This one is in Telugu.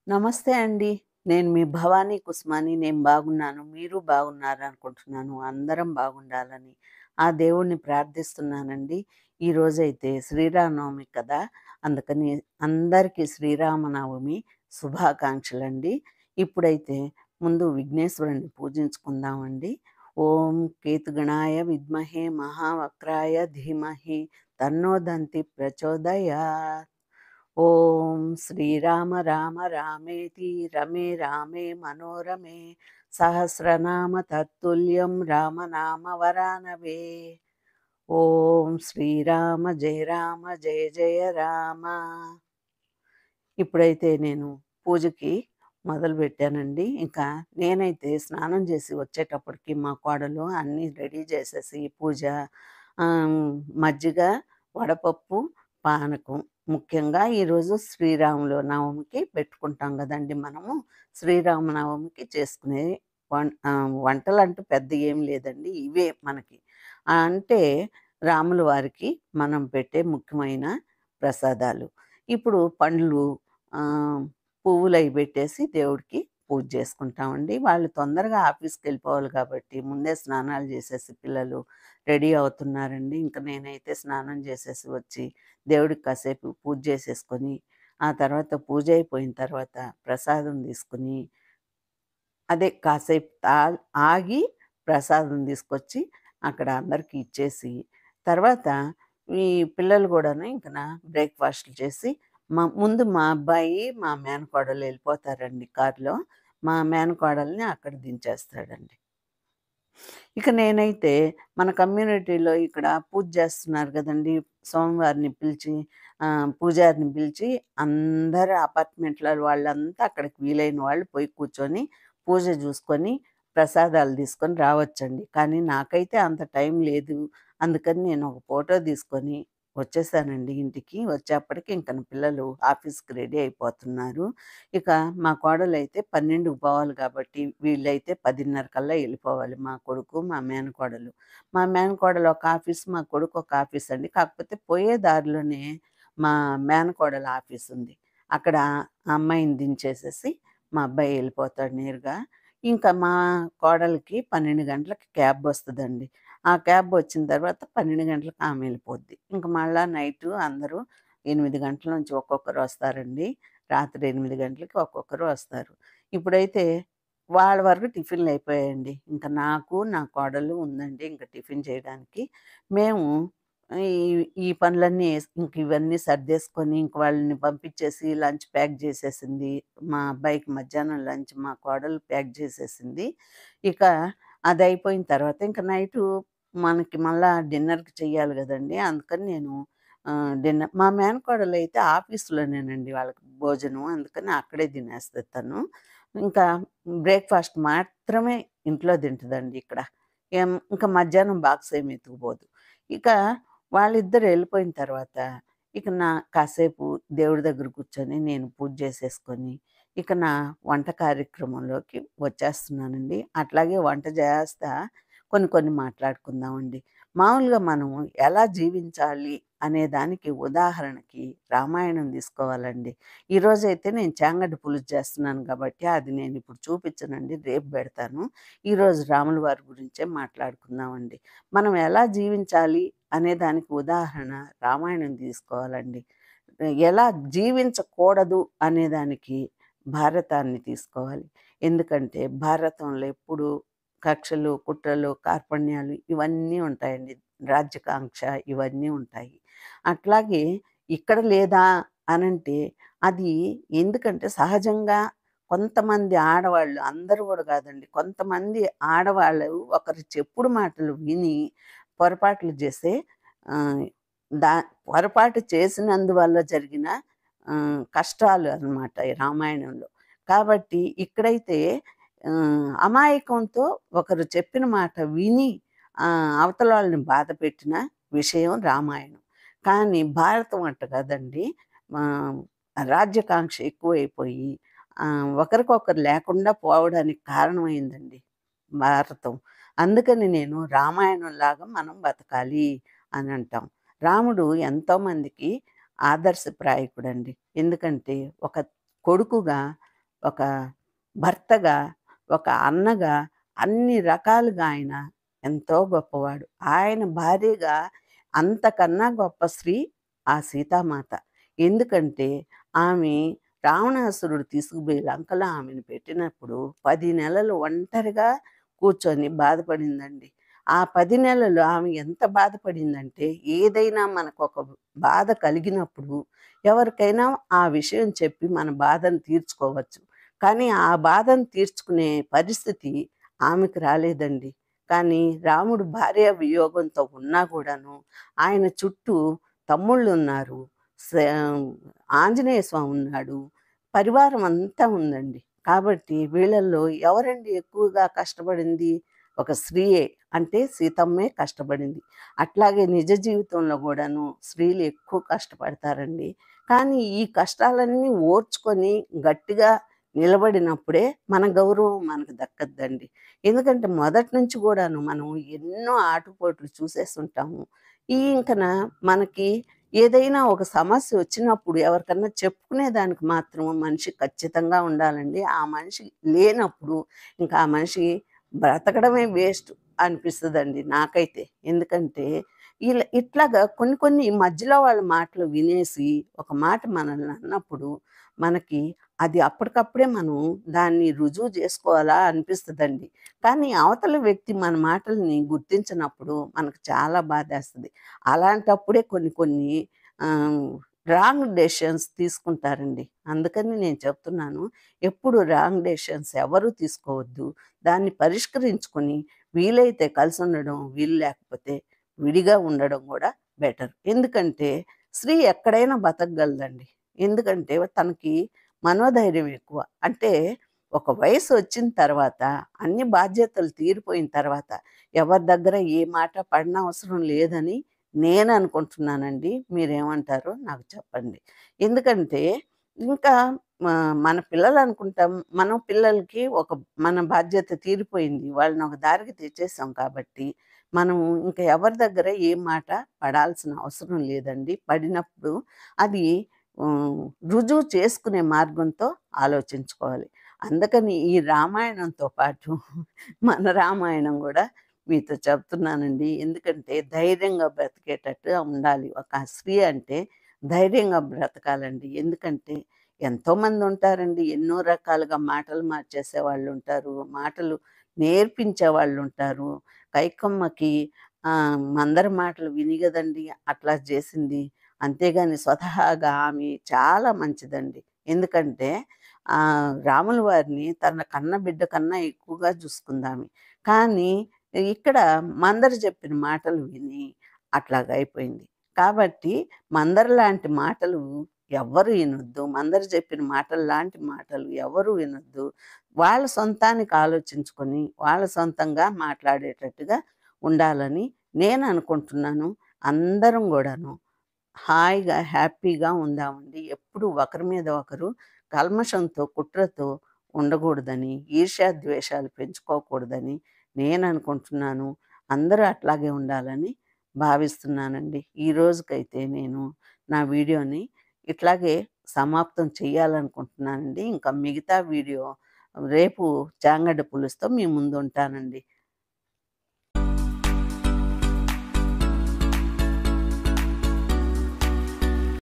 నమస్తే అండి. నేను మీ భవానీ కుస్మాని. నేను బాగున్నాను. మీరు బాగున్నారనుకుంటున్నాను. అందరం బాగుండాలని ఆ దేవుడిని ప్రార్థిస్తున్నానండి. ఈరోజైతే శ్రీరామనవమి కదా! అందుకని అందరికీ శ్రీరామనవమి శుభాకాంక్షలండి. ఇప్పుడైతే ముందు విఘ్నేశ్వరుడిని పూజించుకుందామండి. ఓం కేతుగణాయ విద్మహే మహావక్రాయ ధీమహి తన్నో దంతి ప్రచోదయాత్. ఓం శ్రీరామ రామ రామేతి రమే రామే మనోరమే సహస్రనామ తత్తుల్యం రామనామ వరానవే. ఓం శ్రీరామ జయ రామ జయ జయ రామ. ఇప్పుడైతే నేను పూజకి మొదలుపెట్టానండి. ఇంకా నేనైతే స్నానం చేసి వచ్చేటప్పటికి మా కోడలు అన్నీ రెడీ చేసేసి పూజ, ఆహ్, మజ్జిగ, వడపప్పు, పానకం. ముఖ్యంగా ఈరోజు శ్రీరాముల నవమికి పెట్టుకుంటాం గదండీ మనము. శ్రీరామనవమికి చేసుకునే వంటలంటూ పెద్ద ఏం లేదండి. ఇవే మనకి. అంటే రాముల వారికి మనం పెట్టే ముఖ్యమైన ప్రసాదాలు. ఇప్పుడు పండ్లు, పువ్వులయి పెట్టేసి దేవుడికి పూజ చేసుకుంటామండి. వాళ్ళు తొందరగా ఆఫీస్‌కెళ్ళిపోవాలి కాబట్టి ముందే స్నానాలు చేసేసి పిల్లలు రెడీ అవుతున్నారండి. ఇంక నేనైతే స్నానం చేసేసి వచ్చి దేవుడికి కాసేపు పూజ చేసేసుకొని, ఆ తర్వాత పూజ అయిపోయిన తర్వాత ప్రసాదం తీసుకొని, అదే కాసేపు ఆగి ప్రసాదం తీసుకొచ్చి అక్కడ అందరికి ఇచ్చేసి, తర్వాత ఈ పిల్లలు గూడాను ఇంకన బ్రేక్‌ఫాస్ట్‌లు చేసి, ముందు మా అబ్బాయి, మా మేనకోడలు ఎళ్ళిపోతారండి కారులో. మా మేనకోడల్ని అక్కడ దించేస్తాడండి. ఇక నేనైతే మన కమ్యూనిటీలో ఇక్కడ పూజ చేస్తున్నారు గదండీ! స్వామివారిని పిలిచి, పూజారిని పిలిచి అందరు అపార్ట్మెంట్‌ల వాళ్ళంతా అక్కడికి వీలైన వాళ్ళు పోయి కూర్చొని, పూజ జూసుకొని, ప్రసాదాలు తీసుకొని రావచ్చండి. కానీ నాకైతే అంత టైం లేదు. అందుకని నేను ఒక ఫోటో తీసుకొని వచ్చేసానండి ఇంటికి. వచ్చేప్పటికి ఇంక నా పిల్లలు ఆఫీస్‌కి రెడీ అయిపోతున్నారు. ఇక మా కోడలైతే 12కి పోవాలి కాబట్టి, వీళ్ళైతే 10:30 కల్లా ఎళ్ళిపోవాలి. మా కొడుకు, మా మేనకోడలు. మా మేనకోడలు ఒక ఆఫీస్, మా కొడుకు ఒక ఆఫీస్ అండి. కాకపోతే పోయే దారిలోనే మా మేనకోడల ఆఫీస్ ఉంది. అక్కడ ఆ అమ్మాయిని దించేసేసి, మా అబ్బాయి ఎళ్ళిపోతాడు నేరుగా. ఇంకా మా కోడలికి 12 గంటలకి క్యాబ్ వస్తదండి. ఆ క్యాబ్ వచ్చిన తర్వాత 12 గంటలకు ఆమె ఎళ్ళిపోద్ది. ఇంక మళ్ళా నైటు అందరూ 8 గంటల నుంచి ఒక్కొక్కరు వస్తారండి. రాత్రి 8 గంటలకి ఒక్కొక్కరు వస్తారు. ఇప్పుడైతే వాళ్ళ వరకు టిఫిన్‌లయిపోయాయండి. ఇంక నాకు, నా కోడలు ఉందండి ఇంక టిఫిన్ చేయడానికి. మేము ఈ ఈ పనులన్నీ ఇంక ఇవన్నీ సర్దేసుకొని, ఇంక వాళ్ళని పంపించేసి లంచ్ ప్యాక్ జేసేసింది. మా అబ్బాయికి మధ్యాహ్నం లంచ్ మా కోడలు ప్యాక్ జేసేసింది. ఇక అదయిపోయిన తర్వాత ఇంక నైటు మనకి మళ్ళా డిన్నర్‌కి చెయ్యాలి గదండీ! అందుకని నేను మా మేనకోడలైతే ఆఫీస్‌లోనేనండి వాళ్ళకి భోజనం. అందుకని అక్కడే తినేస్తది తను. ఇంకా బ్రేక్‌ఫాస్ట్ మాత్రమే ఇంట్లో తింటదండి ఇక్కడ. ఇంక మధ్యాహ్నం బాక్స్ ఏమి ఎత్తుకుపోదు. ఇక వాళ్ళిద్దరు ఎళ్ళిపోయిన తర్వాత, ఇక కాసేపు దేవుడి దగ్గర కూర్చొని నేను పూజ చేసేసుకొని, ఇక నా వంట కార్యక్రమంలోకి వచ్చేస్తున్నానండి. అట్లాగే వంట చేస్తా కొన్ని కొన్ని మాట్లాడుకుందామండి. మామూలుగా మనం ఎలా జీవించాలి అనే దానికి ఉదాహరణకి రామాయణం తీసుకోవాలండి. ఈరోజైతే నేను చాంగడ్డ పులుసు చేస్తున్నాను కాబట్టి అది నేనిప్పుడు చూపించనండి. రేపు పెడతాను. ఈరోజు రాముల వారి గురించే మాట్లాడుకుందామండి. మనం ఎలా జీవించాలి అనే దానికి ఉదాహరణ రామాయణం తీసుకోవాలండి. ఎలా జీవించకూడదు అనేదానికి భారతాన్ని తీసుకోవాలి. ఎందుకంటే భారతంలో ఎప్పుడూ కక్షలు, కుట్రలు, కార్పణ్యాలు ఇవన్నీ ఉంటాయండి. రాజ్యకాంక్ష ఇవన్నీ ఉంటాయి. అట్లాగే ఇక్కడ లేదా అనంటే అది ఎందుకంటే సహజంగా కొంతమంది ఆడవాళ్ళు, అందరూ గూడా గాదండి. కొంతమంది ఆడవాళ్ళు ఒకరి చెప్పుడు మాటలు విని పొరపాట్లు చేసే, ఆహ్, దా పొరపాటు చేసినందువల్ల జరిగిన కష్టాలు అన్నమాట ఈ రామాయణంలో. కాబట్టి ఇక్కడైతే అమాయకంతో ఒకరు చెప్పిన మాట విని అవతల వాళ్ళని బాధపెట్టిన విషయం రామాయణం. కానీ భారతం అట్ట కాదండి. ఆహ్, రాజ్యకాంక్ష ఎక్కువైపోయి ఒకరికొకరు లేకుండా పోవడానికి కారణమైందండి భారతం. అందుకని నేను రామాయణంలాగా మనం బతకాలి అని అంటాం. రాముడు ఎంతోమందికి ఆదర్శప్రాయకుడండి. ఎందుకంటే ఒక కొడుకుగా ఒక భర్తగా, ఒక అన్నగా అన్ని రకాలుగా ఆయన ఎంతో గొప్పవాడు. ఆయన భార్యగా అంతకన్నా గొప్ప స్త్రీ ఆ సీతామాత. ఎందుకంటే ఆమె రావణాసురుడు తీసుకుపోయి లంకలో ఆమెను పెట్టినప్పుడు 10 నెలలు ఒంటరిగా కూర్చొని బాధపడిందండి. ఆ 10 నెలలు ఆమె ఎంత బాధపడిందంటే, ఏదైనా మనకొక బాధ కలిగినప్పుడు ఎవరికైనా ఆ విషయం చెప్పి మన బాధను తీర్చుకోవచ్చు. కానీ ఆ బాధను తీర్చుకునే పరిస్థితి ఆమెకు రాలేదండి. కానీ రాముడు భార్య వియోగంతో ఉన్నా కూడాను ఆయన చుట్టూ తమ్ముళ్ళున్నారు. స ఆంజనేయ స్వామి ఉన్నాడు. పరివారం అంతా ఉందండి. కాబట్టి వీళ్ళల్లో ఎవరండి ఎక్కువగా కష్టపడింది? ఒక స్త్రీయే. అంటే సీతమ్మే కష్టపడింది. అట్లాగే నిజ జీవితంలో గూడాను స్త్రీలు ఎక్కువ కష్టపడతారండి. కానీ ఈ కష్టాలన్నీ ఓర్చుకొని గట్టిగా నిలబడినప్పుడే మన గౌరవం మనకు దక్కద్దండి. ఎందుకంటే మొదటి నుంచి గూడాను మనం ఎన్నో ఆటుపోట్లు చూసేసుంటాము. ఇంకన మనకి ఏదైనా ఒక సమస్య వచ్చినప్పుడు ఎవరికన్నా చెప్పుకునే దానికి మాత్రం మనిషి ఖచ్చితంగా ఉండాలండి. ఆ మనిషి లేనప్పుడు ఇంకా ఆ మనిషి బ్రతకడమే వేస్ట్ అనిపిస్తదండి నాకైతే. ఎందుకంటే ఇట్లాగా కొన్ని కొన్ని మధ్యలో వాళ్ళ మాటలు వినేసి ఒక మాట మనల్ని అన్నప్పుడు మనకి అది అప్పటికప్పుడే మనం దాన్ని రుజువు చేసుకోవాలా అనిపిస్తదండి. కానీ అవతల వ్యక్తి మన మాటల్ని గుర్తించనప్పుడు మనకు చాలా బాధేస్తది. అలాంటప్పుడే కొన్ని కొన్ని ఆహ్, రాంగ్ డెసిషన్స్ తీసుకుంటారండి. అందుకని నేను చెప్తున్నాను. ఎప్పుడు రాంగ్ డెసిషన్స్ ఎవరు తీసుకోవద్దు. దాన్ని పరిష్కరించుకొని వీలైతే కలిసుండడం, వీలు లేకపోతే విడిగా ఉండడం గూడా బెటర్. ఎందుకంటే స్త్రీ ఎక్కడైనా బతకగలదండి. ఎందుకంటే తనకి మనోధైర్యం ఎక్కువ. అంటే ఒక వయసొచ్చిన తర్వాత అన్ని బాధ్యతలు తీరిపోయిన తర్వాత ఎవరి దగ్గర ఏ మాట పడనవసరం లేదని నేననుకుంటున్నానండి. మీరేమంటారో నాకు చెప్పండి. ఎందుకంటే ఇంకా మన పిల్లలనుకుంటాం. మనం పిల్లలకి మన బాధ్యత తీరిపోయింది. వాళ్ళని ఒక దారికి తెచ్చేసాం కాబట్టి, మనం ఇంక ఎవరి దగ్గర ఏ మాట పడాల్సిన అవసరం లేదండి. పడినప్పుడు అది హ్మ్, రుజువు చేసుకునే మార్గంతో ఆలోచించుకోవాలి. అందుకని ఈ రామాయణంతో పాటు మన రామాయణం గూడా మీతో చెప్తున్నానండి. ఎందుకంటే ధైర్యంగా బ్రతికేటట్టుగా ఉండాలి. ఒక స్త్రీ అంటే ధైర్యంగా బ్రతకాలండి. ఎందుకంటే ఎంతోమంది ఉంటారండి. ఎన్నో రకాలుగా మాటలు మార్చేసేవాళ్ళుంటారు. మాటలు నేర్పించేవాళ్ళుంటారు. కైకమ్మకి మందర మాటలు విని గదండీ అట్లా జేసింది. అంతేగాని స్వతహాగా ఆమె చాలా మంచిదండి. ఎందుకంటే రాముల వారిని తన కన్న బిడ్డ కన్నా ఎక్కువగా చూసుకుందామె. కానీ ఇక్కడ మందర చెప్పిన మాటలు విని అట్లాగయిపోయింది. కాబట్టి మందర లాంటి మాటలు ఎవ్వరు ఇనొద్దు. మందర చెప్పిన మాటల్లాంటి మాటలు ఎవరు వినొద్దు. వాళ్ళ సొంతానికి ఆలోచించుకొని, వాళ్ళ సొంతంగా మాట్లాడేటట్టుగా ఉండాలని నేననుకుంటున్నాను. అందరం గూడాను హాయిగా, హ్యాపీగా ఉందామండి. ఎప్పుడు ఒకరి మీద ఒకరు కల్మషంతో, కుట్రతో ఉండగూడదని, ఈర్ష్య, ద్వేషాలు పెంచుకోకూడదని నేననుకుంటున్నాను. అందరూ అట్లాగే ఉండాలని భావిస్తున్నానండి. ఈ రోజుకైతే నేను నా వీడియోని ఇట్లాగే సమాప్తం చేయాలనుకుంటున్నానండి. ఇంకా మిగతా వీడియో రేపు చాంగడ్డ పులుసుతో మీ ముందుంటానండి.